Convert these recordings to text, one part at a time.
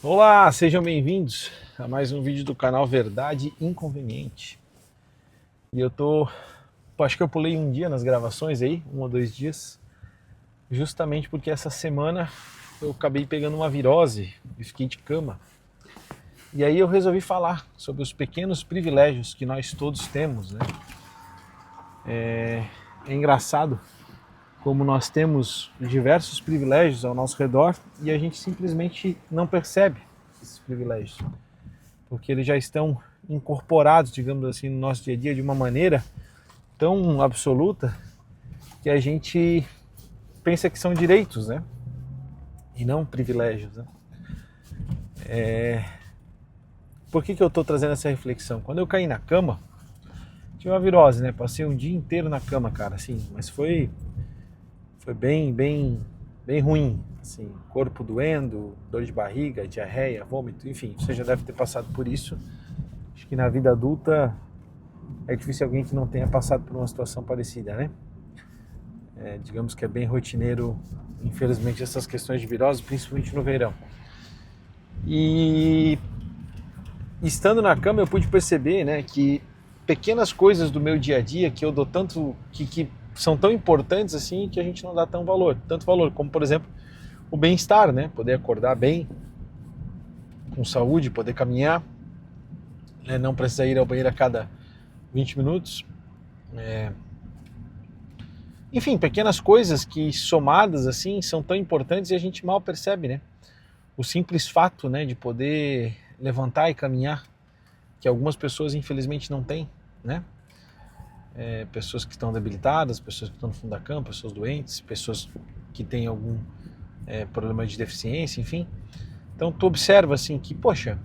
Olá, sejam bem-vindos a mais um vídeo do canal Verdade Inconveniente. E acho que eu pulei um dia nas gravações aí, 1 ou 2 dias, justamente porque essa semana eu acabei pegando uma virose e fiquei de cama. E aí eu resolvi falar sobre os pequenos privilégios que nós todos temos, né? É engraçado como nós temos diversos privilégios ao nosso redor e a gente simplesmente não percebe esses privilégios, porque eles já estão incorporados, digamos assim, no nosso dia a dia de uma maneira tão absoluta que a gente pensa que são direitos, né? E não privilégios, né? Por que eu estou trazendo essa reflexão? Quando eu caí na cama, tive uma virose, né? Passei um dia inteiro na cama, cara, assim, mas foi bem ruim, assim, corpo doendo, dor de barriga, diarreia, vômito, enfim, você já deve ter passado por isso. Acho que na vida adulta é difícil alguém que não tenha passado por uma situação parecida, né? Digamos que é bem rotineiro, infelizmente, essas questões de virose, principalmente no verão. E estando na cama eu pude perceber, né, que pequenas coisas do meu dia a dia que eu dou tanto, que são tão importantes assim, que a gente não dá tanto valor, como por exemplo o bem-estar, né? Poder acordar bem, com saúde, poder caminhar, né? Não precisar ir ao banheiro a cada 20 minutos. Enfim, pequenas coisas que somadas assim são tão importantes e a gente mal percebe, né? O simples fato, né, de poder levantar e caminhar, que algumas pessoas infelizmente não têm, né? Pessoas que estão debilitadas, pessoas que estão no fundo da cama, pessoas doentes, pessoas que têm algum problema de deficiência, enfim. Então tu observa assim que, poxa,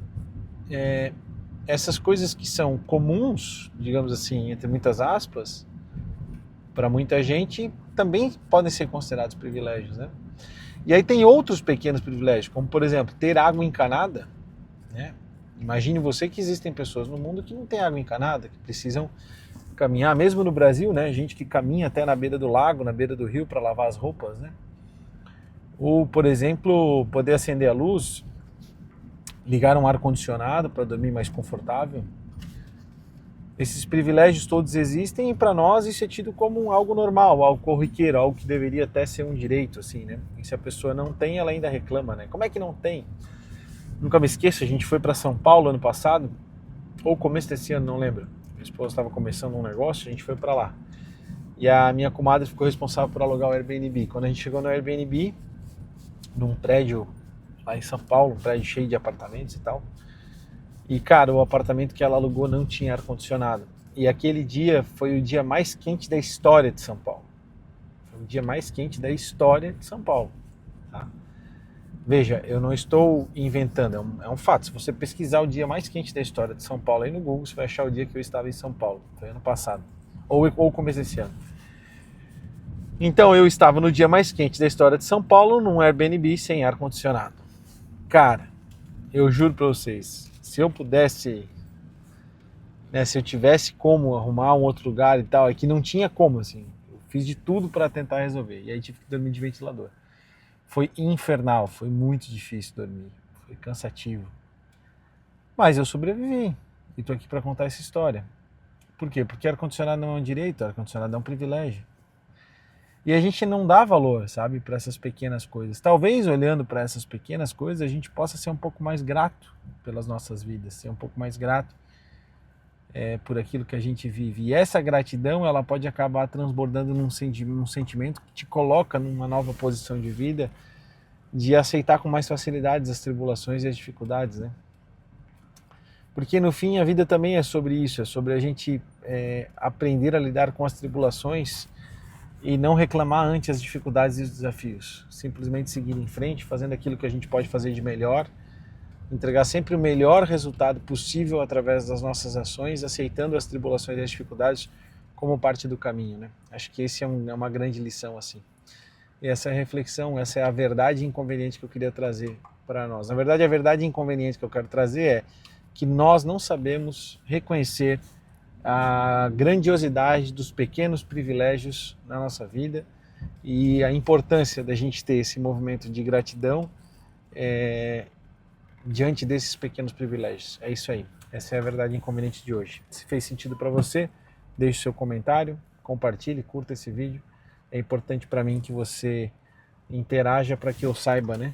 essas coisas que são comuns, digamos assim, entre muitas aspas, para muita gente, também podem ser considerados privilégios, né? E aí tem outros pequenos privilégios, como por exemplo, ter água encanada, né? Imagine você que existem pessoas no mundo que não têm água encanada, que precisam caminhar, mesmo no Brasil, né? Gente que caminha até na beira do lago, na beira do rio para lavar as roupas, né? Ou, por exemplo, poder acender a luz, ligar um ar-condicionado para dormir mais confortável. Esses privilégios todos existem e para nós isso é tido como algo normal, algo corriqueiro, algo que deveria até ser um direito, assim, né? E se a pessoa não tem, ela ainda reclama, né? Como é que não tem? Nunca me esqueço, a gente foi para São Paulo ano passado, ou começo desse ano, não lembro. Minha esposa estava começando um negócio, a gente foi para lá. E a minha comadre ficou responsável por alugar o Airbnb. Quando a gente chegou no Airbnb, num prédio lá em São Paulo, um prédio cheio de apartamentos e tal. E, cara, o apartamento que ela alugou não tinha ar-condicionado. E aquele dia foi o dia mais quente da história de São Paulo. Foi o dia mais quente da história de São Paulo. Tá? Veja, eu não estou inventando, é um fato. Se você pesquisar o dia mais quente da história de São Paulo aí no Google, você vai achar o dia que eu estava em São Paulo. Foi ano passado. Ou começo desse ano. Então eu estava no dia mais quente da história de São Paulo, num Airbnb sem ar-condicionado. Cara, eu juro pra vocês, se eu pudesse, né, se eu tivesse como arrumar um outro lugar e tal, é que não tinha como, assim. Eu fiz de tudo para tentar resolver. E aí tive que dormir de ventilador. Foi infernal, foi muito difícil dormir. Foi cansativo. Mas eu sobrevivi. E tô aqui para contar essa história. Por quê? Porque ar-condicionado não é um direito, ar-condicionado é um privilégio. E a gente não dá valor, sabe, para essas pequenas coisas. Talvez olhando para essas pequenas coisas a gente possa ser um pouco mais grato pelas nossas vidas, ser um pouco mais grato por aquilo que a gente vive. E essa gratidão ela pode acabar transbordando num sentimento que te coloca numa nova posição de vida, de aceitar com mais facilidade as tribulações e as dificuldades, né? Porque no fim a vida também é sobre isso, é sobre a gente aprender a lidar com as tribulações e não reclamar ante as dificuldades e os desafios. Simplesmente seguir em frente, fazendo aquilo que a gente pode fazer de melhor, entregar sempre o melhor resultado possível através das nossas ações, aceitando as tribulações e as dificuldades como parte do caminho, né? Acho que esse é uma grande lição, assim. E essa é a reflexão, essa é a verdade inconveniente que eu queria trazer para nós. Na verdade, a verdade inconveniente que eu quero trazer é que nós não sabemos reconhecer a grandiosidade dos pequenos privilégios na nossa vida e a importância da gente ter esse movimento de gratidão diante desses pequenos privilégios. É isso aí. Essa é a verdade inconveniente de hoje. Se fez sentido para você, deixe seu comentário, compartilhe, curta esse vídeo. É importante para mim que você interaja para que eu saiba, né,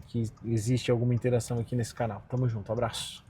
que existe alguma interação aqui nesse canal. Tamo junto, abraço.